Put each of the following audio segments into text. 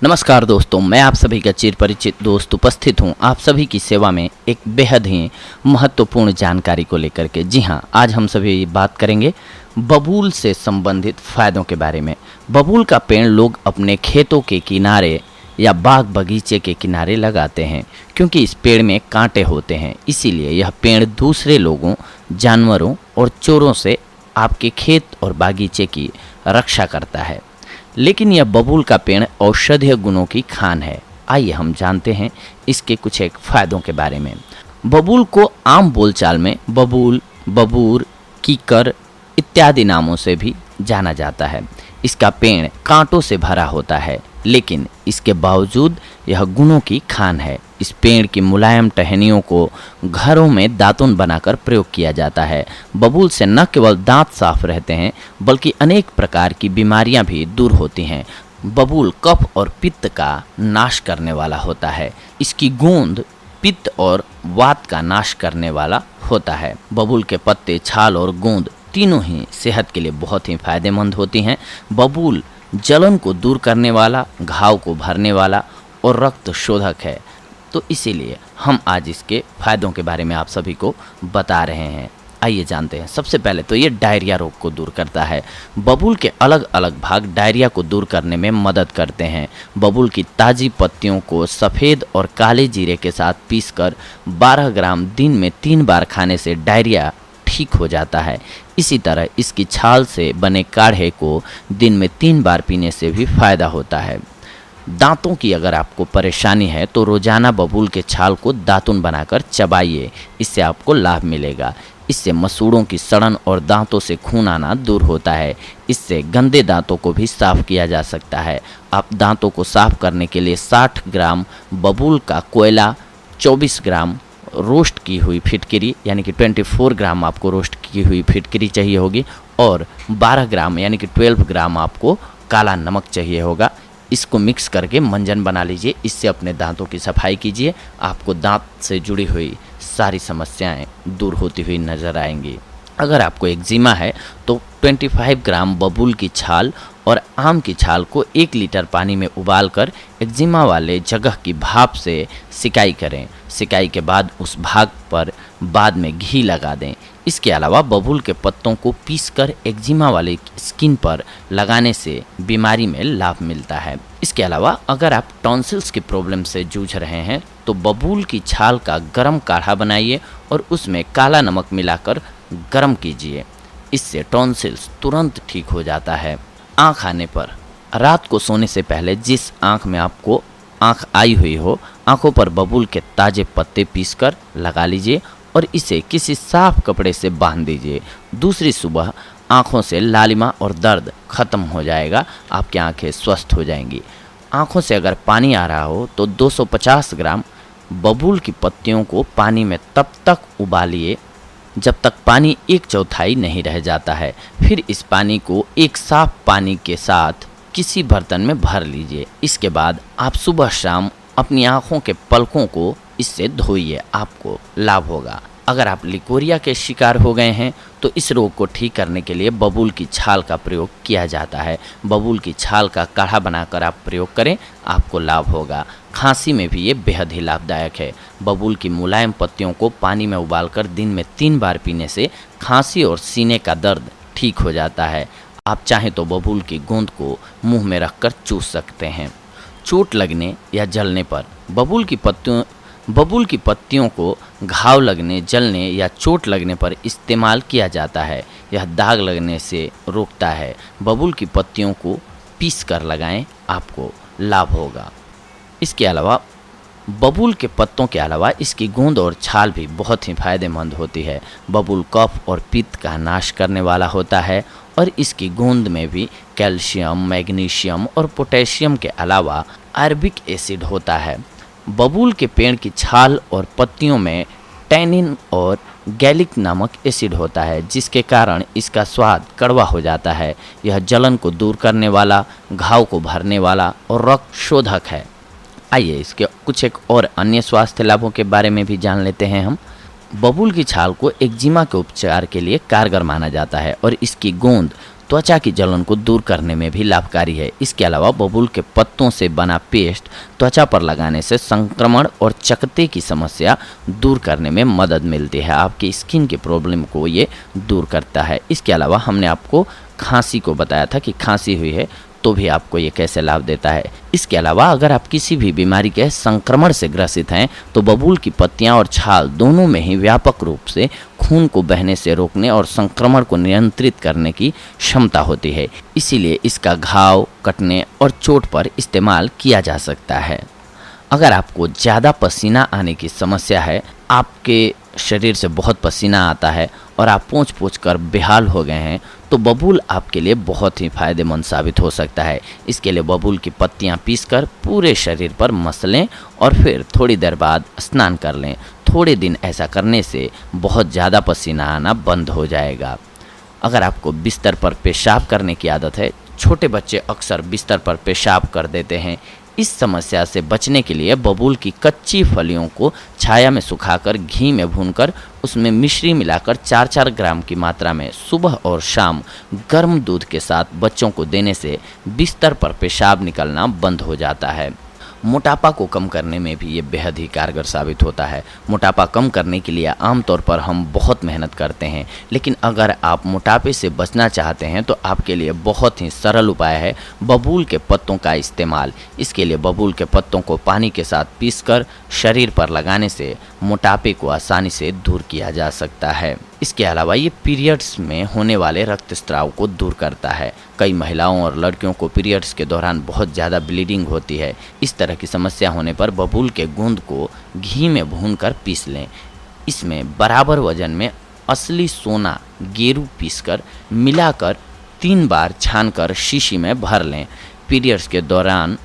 नमस्कार दोस्तों, मैं आप सभी का चिर परिचित दोस्त उपस्थित हूं आप सभी की सेवा में एक बेहद ही महत्वपूर्ण जानकारी को लेकर के। जी हां, आज हम सभी बात करेंगे बबूल से संबंधित फ़ायदों के बारे में। बबूल का पेड़ लोग अपने खेतों के किनारे या बाग बगीचे के किनारे लगाते हैं क्योंकि इस पेड़ में कांटे होते हैं। इसीलिए यह पेड़ दूसरे लोगों, जानवरों और चोरों से आपके खेत और बागीचे की रक्षा करता है। लेकिन यह बबूल का पेड़ औषधीय गुणों की खान है। आइए हम जानते हैं इसके कुछ एक फ़ायदों के बारे में। बबूल को आम बोलचाल में बबूल, बबूर, कीकर इत्यादि नामों से भी जाना जाता है। इसका पेड़ कांटों से भरा होता है, लेकिन इसके बावजूद यह गुणों की खान है। इस पेड़ की मुलायम टहनियों को घरों में दातुन बनाकर प्रयोग किया जाता है। बबूल से न केवल दांत साफ रहते हैं, बल्कि अनेक प्रकार की बीमारियां भी दूर होती हैं। बबूल कफ और पित्त का नाश करने वाला होता है। इसकी गूंद पित्त और वात का नाश करने वाला होता है। बबूल के पत्ते, छाल और गूंद तीनों ही सेहत के लिए बहुत ही फायदेमंद होती हैं। बबूल जलन को दूर करने वाला, घाव को भरने वाला और रक्त शोधक है। तो इसीलिए हम आज इसके फ़ायदों के बारे में आप सभी को बता रहे हैं। आइए जानते हैं। सबसे पहले तो ये डायरिया रोग को दूर करता है। बबूल के अलग अलग भाग डायरिया को दूर करने में मदद करते हैं। बबूल की ताज़ी पत्तियों को सफ़ेद और काले जीरे के साथ पीसकर 12 ग्राम दिन में 3 बार खाने से डायरिया ठीक हो जाता है। इसी तरह इसकी छाल से बने काढ़े को दिन में 3 बार पीने से भी फ़ायदा होता है। दांतों की अगर आपको परेशानी है तो रोज़ाना बबूल के छाल को दातुन बनाकर चबाइए, इससे आपको लाभ मिलेगा। इससे मसूड़ों की सड़न और दांतों से खून आना दूर होता है। इससे गंदे दांतों को भी साफ़ किया जा सकता है। आप दांतों को साफ़ करने के लिए 60 ग्राम बबूल का कोयला, 24 ग्राम रोस्ट की हुई फिटकरी यानी कि 24 ग्राम आपको रोस्ट की हुई फिटकरी चाहिए होगी और 12 ग्राम यानी कि 12 ग्राम आपको काला नमक चाहिए होगा। इसको मिक्स करके मंजन बना लीजिए। इससे अपने दांतों की सफाई कीजिए। आपको दांत से जुड़ी हुई सारी समस्याएं दूर होती हुई नज़र आएंगी। अगर आपको एक्जिमा है तो 25 ग्राम बबूल की छाल और आम की छाल को 1 लीटर पानी में उबालकर एक्जिमा वाले जगह की भाप से सिकाई करें। सिकाई के बाद उस भाग पर बाद में घी लगा दें। इसके अलावा बबूल के पत्तों को पीसकर एक्जिमा वाले स्किन पर लगाने से बीमारी में लाभ मिलता है। इसके अलावा अगर आप टॉन्सिल्स की प्रॉब्लम से जूझ रहे हैं तो बबूल की छाल का गर्म काढ़ा बनाइए और उसमें काला नमक मिलाकर गर्म कीजिए। इससे टॉन्सिल्स तुरंत ठीक हो जाता है। आँख आने पर रात को सोने से पहले जिस आँख में आपको आँख आई हुई हो, आँखों पर बबूल के ताज़े पत्ते पीसकर लगा लीजिए और इसे किसी साफ कपड़े से बांध दीजिए। दूसरी सुबह आँखों से लालिमा और दर्द खत्म हो जाएगा। आपकी आँखें स्वस्थ हो जाएंगी। आँखों से अगर पानी आ रहा हो तो 250 ग्राम बबूल की पत्तियों को पानी में तब तक उबालिए जब तक पानी 1/4 नहीं रह जाता है। फिर इस पानी को एक साफ पानी के साथ किसी बर्तन में भर लीजिए। इसके बाद आप सुबह शाम अपनी आँखों के पलकों को इससे धोइए, आपको लाभ होगा। अगर आप लिकोरिया के शिकार हो गए हैं तो इस रोग को ठीक करने के लिए बबूल की छाल का प्रयोग किया जाता है। बबूल की छाल का काढ़ा बनाकर आप प्रयोग करें, आपको लाभ होगा। खांसी में भी ये बेहद ही लाभदायक है। बबूल की मुलायम पत्तियों को पानी में उबालकर दिन में 3 बार पीने से खांसी और सीने का दर्द ठीक हो जाता है। आप चाहें तो बबूल की गूंद को मुंह में रखकर चूस सकते हैं। चोट लगने या जलने पर बबूल की पत्तियों को घाव लगने, जलने या चोट लगने पर इस्तेमाल किया जाता है। यह दाग लगने से रोकता है। बबूल की पत्तियों को पीस कर लगाएं, आपको लाभ होगा। इसके अलावा बबूल के पत्तों के अलावा इसकी गूंद और छाल भी बहुत ही फायदेमंद होती है। बबूल कफ और पित्त का नाश करने वाला होता है और इसकी गूंद में भी कैल्शियम, मैग्नीशियम और पोटेशियम के अलावा अरबिक एसिड होता है। बबूल के पेड़ की छाल और पत्तियों में टैनिन और गैलिक नामक एसिड होता है, जिसके कारण इसका स्वाद कड़वा हो जाता है। यह जलन को दूर करने वाला, घाव को भरने वाला और रक्त शोधक है। आइए इसके कुछ एक और अन्य स्वास्थ्य लाभों के बारे में भी जान लेते हैं हम। बबूल की छाल को एक्जिमा के उपचार के लिए कारगर माना जाता है और इसकी गूंद त्वचा की जलन को दूर करने में भी लाभकारी है। इसके अलावा बबूल के पत्तों से बना पेस्ट त्वचा पर लगाने से संक्रमण और चकत्ते की समस्या दूर करने में मदद मिलती है। आपकी स्किन की प्रॉब्लम को ये दूर करता है। इसके अलावा हमने आपको खांसी को बताया था कि खांसी हुई है तो भी आपको ये कैसे लाभ देता है। इसके अलावा अगर आप किसी भी बीमारी के संक्रमण से ग्रसित हैं तो बबूल की पत्तियां और छाल दोनों में ही व्यापक रूप से खून को बहने से रोकने और संक्रमण को नियंत्रित करने की क्षमता होती है। इसीलिए इसका घाव, कटने और चोट पर इस्तेमाल किया जा सकता है। अगर आपको ज़्यादा पसीना आने की समस्या है, आपके शरीर से बहुत पसीना आता है और आप पोंछ पोंछ कर बेहाल हो गए हैं, तो बबूल आपके लिए बहुत ही फायदेमंद साबित हो सकता है। इसके लिए बबूल की पत्तियां पीसकर पूरे शरीर पर मस लें और फिर थोड़ी देर बाद स्नान कर लें। थोड़े दिन ऐसा करने से बहुत ज़्यादा पसीना आना बंद हो जाएगा। अगर आपको बिस्तर पर पेशाब करने की आदत है, छोटे बच्चे अक्सर बिस्तर पर पेशाब कर देते हैं। इस समस्या से बचने के लिए बबूल की कच्ची फलियों को छाया में सुखाकर घी में भूनकर उसमें मिश्री मिलाकर 4-4 ग्राम की मात्रा में सुबह और शाम गर्म दूध के साथ बच्चों को देने से बिस्तर पर पेशाब निकलना बंद हो जाता है। मोटापा को कम करने में भी ये बेहद ही कारगर साबित होता है। मोटापा कम करने के लिए आमतौर पर हम बहुत मेहनत करते हैं, लेकिन अगर आप मोटापे से बचना चाहते हैं तो आपके लिए बहुत ही सरल उपाय है बबूल के पत्तों का इस्तेमाल। इसके लिए बबूल के पत्तों को पानी के साथ पीसकर शरीर पर लगाने से मोटापे को आसानी से दूर किया जा सकता है। इसके अलावा ये पीरियड्स में होने वाले रक्तस्राव को दूर करता है। कई महिलाओं और लड़कियों को पीरियड्स के दौरान बहुत ज़्यादा ब्लीडिंग होती है। इस तरह की समस्या होने पर बबूल के गूंद को घी में भूनकर पीस लें। इसमें बराबर वजन में असली सोना गेरू पीसकर मिलाकर 3 बार छानकर शीशी में भर लें। पीरियड्स के दौरान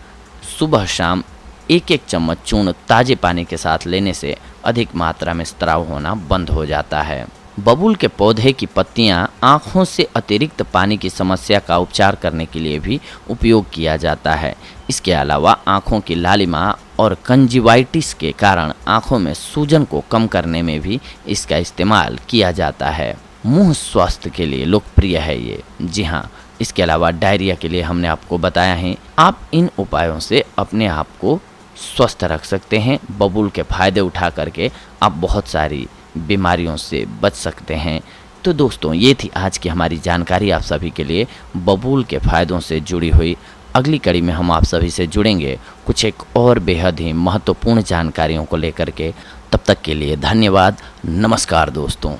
सुबह शाम 1-1 चम्मच चूर्ण ताज़े पानी के साथ लेने से अधिक मात्रा में स्राव होना बंद हो जाता है। बबूल के पौधे की पत्तियां आँखों से अतिरिक्त पानी की समस्या का उपचार करने के लिए भी उपयोग किया जाता है। इसके अलावा आँखों की लालिमा और कंजिवाइटिस के कारण आँखों में सूजन को कम करने में भी इसका इस्तेमाल किया जाता है। मुंह स्वास्थ्य के लिए लोकप्रिय है ये। जी हाँ, इसके अलावा डायरिया के लिए हमने आपको बताया है। आप इन उपायों से अपने आप को स्वस्थ रख सकते हैं। बबूल के फायदे उठा करके आप बहुत सारी बीमारियों से बच सकते हैं। तो दोस्तों, ये थी आज की हमारी जानकारी आप सभी के लिए बबूल के फ़ायदों से जुड़ी हुई। अगली कड़ी में हम आप सभी से जुड़ेंगे कुछ एक और बेहद ही महत्वपूर्ण जानकारियों को लेकर के। तब तक के लिए धन्यवाद। नमस्कार दोस्तों।